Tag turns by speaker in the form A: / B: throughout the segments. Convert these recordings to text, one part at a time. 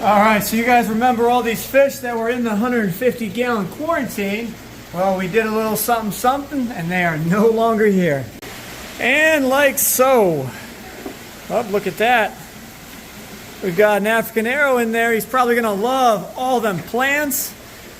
A: All right, so you guys remember all these fish that were in the 150-gallon quarantine? Well, we did a little something, and they are no longer here. And like so. Oh, look at that. We've got an African arrow in there. He's probably gonna love all them plants.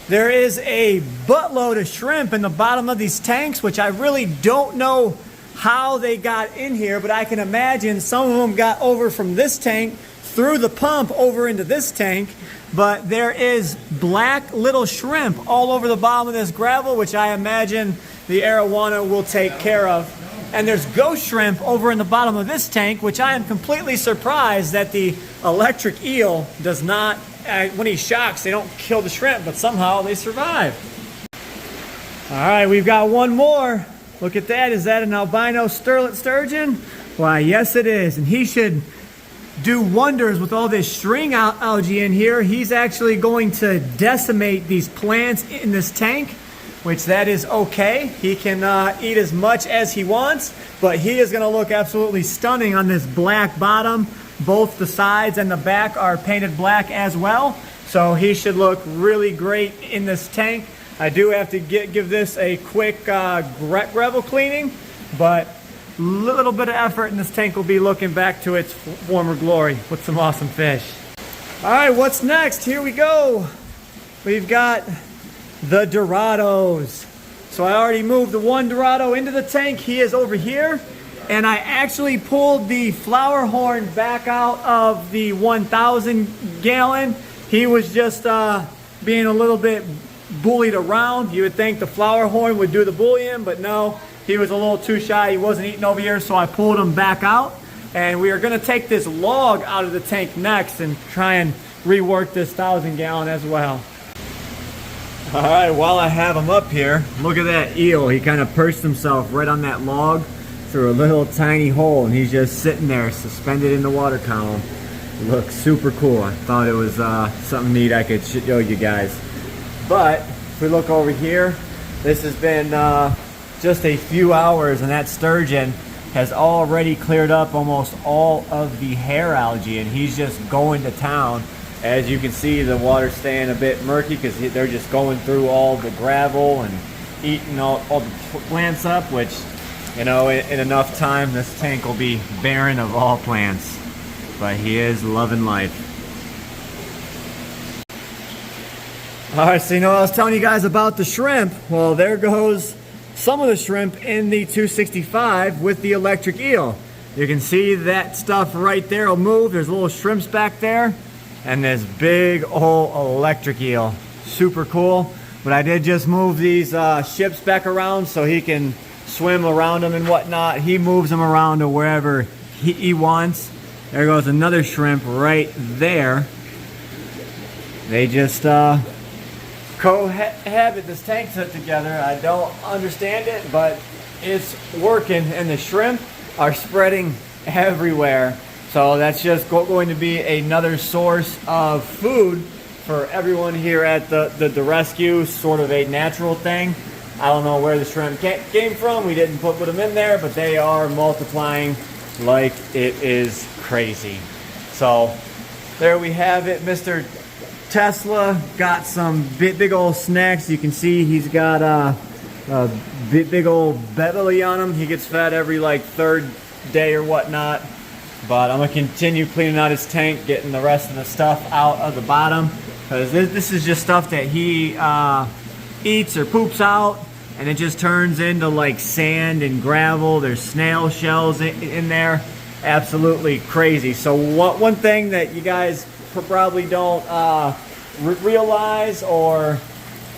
A: There is a buttload of shrimp in the bottom of these tanks, which I really don't know how they got in here, but I can imagine some of them got over from this tank through the pump over into this tank. But there is black little shrimp all over the bottom of this gravel, which I imagine the arowana will take care of. And there's ghost shrimp over in the bottom of this tank, which I am completely surprised that the electric eel does not, when he shocks, they don't kill the shrimp, but somehow they survive. All right, we've got one more. Look at that. Is that an albino sterlet sturgeon? Why, yes it is. And he should do wonders with all this string algae in here. He's actually going to decimate these plants in this tank, which that is okay. He can eat as much as he wants, but he is gonna look absolutely stunning on this black bottom. Both the sides and the back are painted black as well, so he should look really great in this tank. I do have to give this a quick gravel cleaning, but a little bit of effort and this tank will be looking back to its former glory with some awesome fish. All right, what's next? Here we go. We've got the Dorados. So I already moved the one Dorado into the tank. He is over here. And I actually pulled the flower horn back out of the 1,000 gallon. He was just being a little bit bullied around. You would think the flower horn would do the bullying, but no. He was a little too shy. He wasn't eating over here, so I pulled him back out. And we are gonna take this log out of the tank next and try and rework this 1,000 gallon as well. All right, while I have him up here, look at that eel. He kind of perched himself right on that log through a little tiny hole, and he's just sitting there suspended in the water column. It looks super cool. I thought it was something neat I could show you guys. But if we look over here, this has been just a few hours, and that sturgeon has already cleared up almost all of the hair algae, and he's just going to town. As you can see, the water's staying a bit murky because they're just going through all the gravel and eating all the plants up, which, you know, in enough time, this tank will be barren of all plants. But he is loving life. All right, so you know, I was telling you guys about the shrimp. Well, there goes some of the shrimp in the 265 with the electric eel. You can see that stuff right there will move. There's little shrimps back there. And this big old electric eel. Super cool. But I did just move these ships back around so he can swim around them and whatnot. He moves them around to wherever he wants. There goes another shrimp right there. They just cohabit this tank set together. I don't understand it, but it's working, and the shrimp are spreading everywhere. So that's just going to be another source of food for everyone here at the rescue, sort of a natural thing. I don't know where the shrimp came from. We didn't put them in there, but they are multiplying like it is crazy. So there we have it. Mr. Tesla got some big old snacks. You can see he's got a big old belly on him. He gets fed every like third day or whatnot. But I'm gonna continue cleaning out his tank, getting the rest of the stuff out of the bottom, because this is just stuff that he eats or poops out, and it just turns into like sand and gravel. There's snail shells in there. Absolutely crazy. So one thing that you guys probably don't realize, or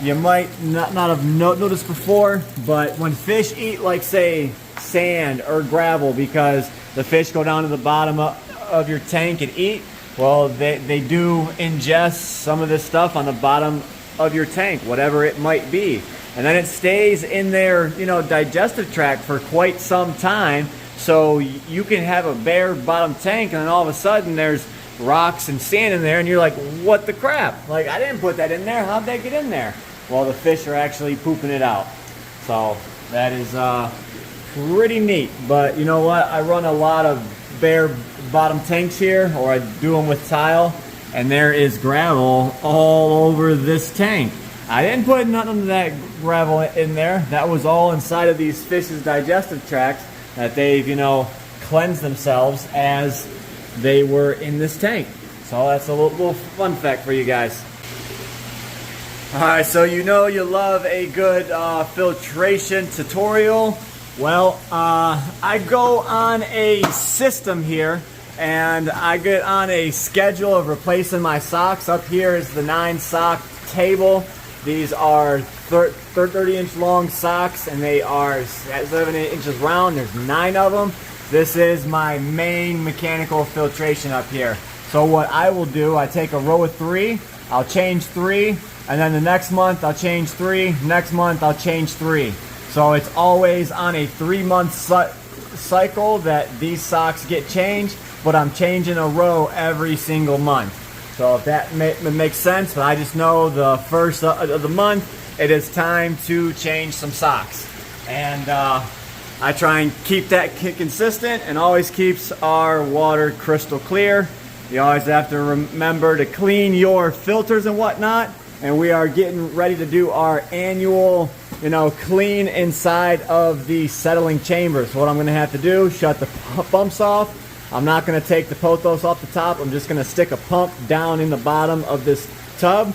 A: you might not have noticed before, but when fish eat, like say sand or gravel, because the fish go down to the bottom of your tank and eat, well, they do ingest some of this stuff on the bottom of your tank, whatever it might be, and then it stays in their, you know, digestive tract for quite some time. So you can have a bare bottom tank, and then all of a sudden there's rocks and sand in there, and you're like, what the crap? Like, I didn't put that in there. How'd that get in there? Well, the fish are actually pooping it out. So that is pretty neat. But you know what? I run a lot of bare bottom tanks here, or I do them with tile, and there is gravel all over this tank. I didn't put none of that gravel in there. That was all inside of these fish's digestive tracts that they've, you know, cleansed themselves as they were in this tank. So that's a little fun fact for you guys. Alright, so you know you love a good filtration tutorial. Well, I go on a system here, and I get on a schedule of replacing my socks. Up here is the 9 sock table. These are 30-inch long socks, and they are 7 inches round. There's 9 of them. This is my main mechanical filtration up here. So what I will do, I take a row of 3, I'll change 3, and then the next month I'll change 3, next month I'll change 3. So it's always on a 3-month cycle that these socks get changed, but I'm changing a row every single month. So if that makes sense, but I just know the first of the month, it is time to change some socks. And I try and keep that consistent, and always keeps our water crystal clear. You always have to remember to clean your filters and whatnot. And we are getting ready to do our annual, you know, clean inside of the settling chamber. So what I'm going to have to do, shut the pumps off. I'm not going to take the pothos off the top. I'm just going to stick a pump down in the bottom of this tub,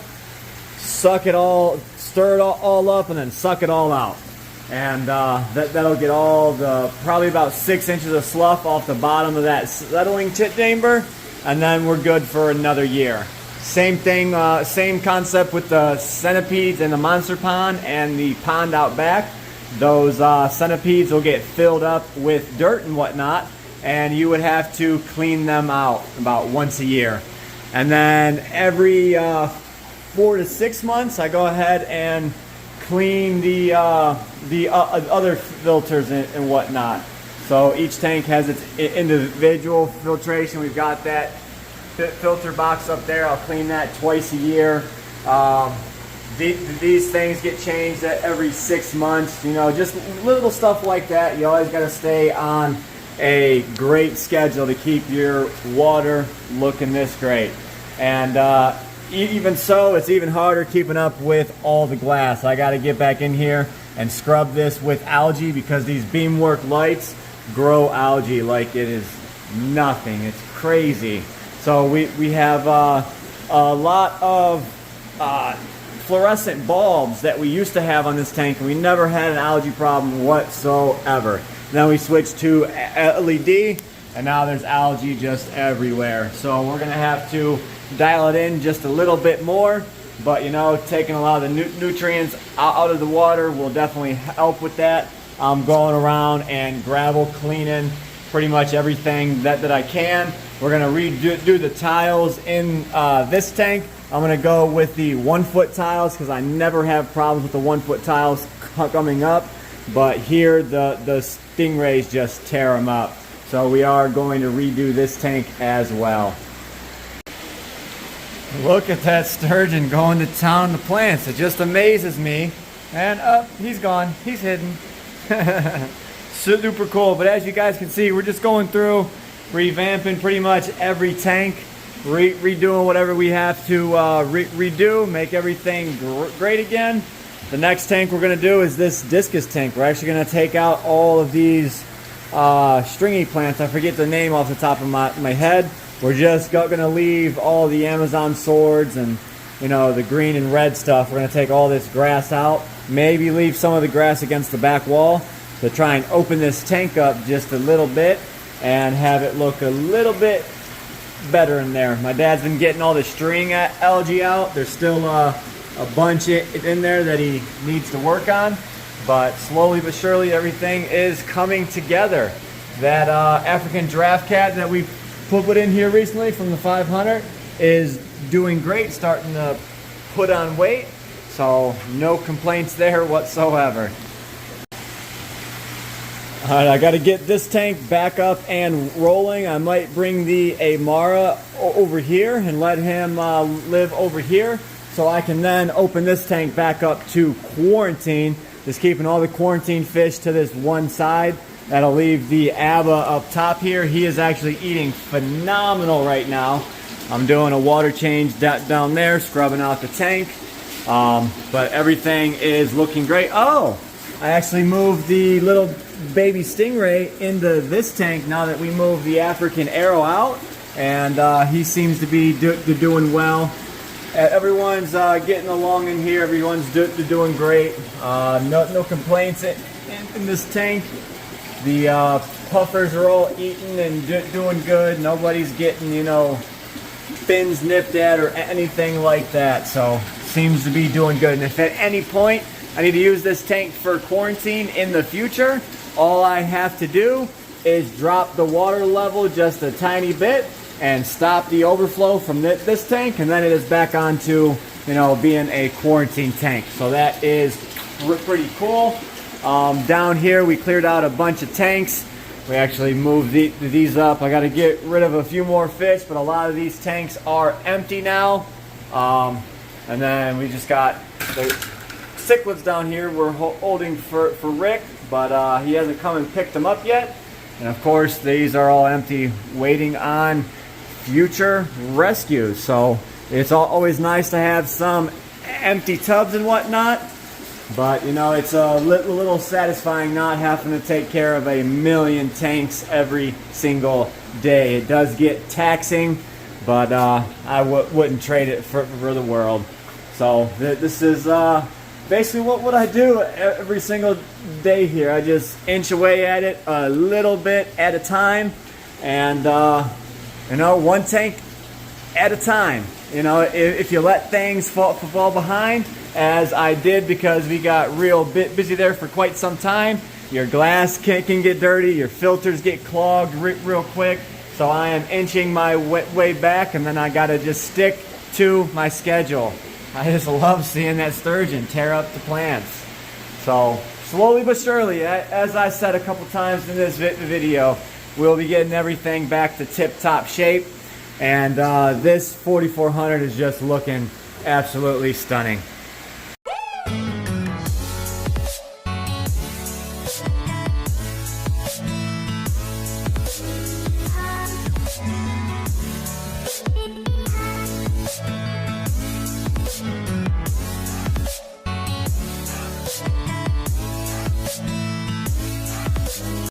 A: suck it all, stir it all up, and then suck it all out. And that'll get all the, probably about 6 inches of slough off the bottom of that settling chamber, and then we're good for another year. Same thing, same concept with the centipedes in the monster pond and the pond out back. Those centipedes will get filled up with dirt and whatnot, and you would have to clean them out about once a year. And then every 4 to 6 months, I go ahead and clean the other filters and whatnot. So each tank has its individual filtration. We've got that filter box up there. I'll clean that twice a year. These things get changed every 6 months. You know, just little stuff like that. You always got to stay on a great schedule to keep your water looking this great. And even so, it's even harder keeping up with all the glass. I got to get back in here and scrub this with algae, because these beamwork lights grow algae like it is nothing. It's crazy. So we have a lot of fluorescent bulbs that we used to have on this tank, and we never had an algae problem whatsoever. Then we switched to LED, and now there's algae just everywhere. So we're gonna have to dial it in just a little bit more, but you know, taking a lot of the nutrients out of the water will definitely help with that. I'm going around and gravel cleaning pretty much everything that I can. We're gonna redo the tiles in this tank. I'm gonna go with the 1-foot tiles, because I never have problems with the 1-foot tiles coming up, but here the stingrays just tear them up. So we are going to redo this tank as well. Look at that sturgeon going to town on the plants. It just amazes me. And he's gone. He's hidden. Super cool. But as you guys can see, we're just going through, revamping pretty much every tank, redoing whatever we have to redo, make everything great again. The next tank we're going to do is this discus tank. We're actually going to take out all of these stringy plants. I forget the name off the top of my head. We're just going to leave all the Amazon swords and, you know, the green and red stuff. We're going to take all this grass out, maybe leave some of the grass against the back wall to try and open this tank up just a little bit and have it look a little bit better in there. My dad's been getting all the string algae out. There's still a bunch in there that he needs to work on, but slowly but surely everything is coming together. That African giraffe cat that we put in here recently from the 500 is doing great, starting to put on weight, so no complaints there whatsoever. Alright, I got to get this tank back up and rolling. I might bring the Amara over here and let him live over here, so I can then open this tank back up to quarantine, just keeping all the quarantine fish to this one side. That'll leave the Abba up top here. He is actually eating phenomenal right now. I'm doing a water change down there, scrubbing out the tank. But everything is looking great. Oh, I actually moved the little baby stingray into this tank now that we moved the African arrow out, and he seems to be doing well. Everyone's getting along in here. Everyone's doing great. No complaints in this tank. The puffers are all eating and doing good. Nobody's getting, you know, fins nipped at or anything like that. So seems to be doing good. And if at any point I need to use this tank for quarantine in the future, all I have to do is drop the water level just a tiny bit and stop the overflow from this tank, and then it is back onto, you know, being a quarantine tank. So that is pretty cool. Down here we cleared out a bunch of tanks. We actually moved these up. I got to get rid of a few more fish, but a lot of these tanks are empty now. And then we just got the cichlids down here we're holding for Rick, but he hasn't come and picked them up yet. And of course these are all empty, waiting on future rescues. So it's always nice to have some empty tubs and whatnot, but you know, it's a little satisfying not having to take care of a million tanks every single day. It does get taxing, but I wouldn't trade it for the world. So this is basically what I do every single day here. I just inch away at it a little bit at a time, and you know, one tank at a time. You know, if you let things fall behind, as I did, because we got real busy there for quite some time, your glass can get dirty, your filters get clogged real quick. So I am inching my way back, and then I gotta just stick to my schedule. I just love seeing that sturgeon tear up the plants. So slowly but surely, as I said a couple times in this video, we'll be getting everything back to tip-top shape. And this 4400 is just looking absolutely stunning.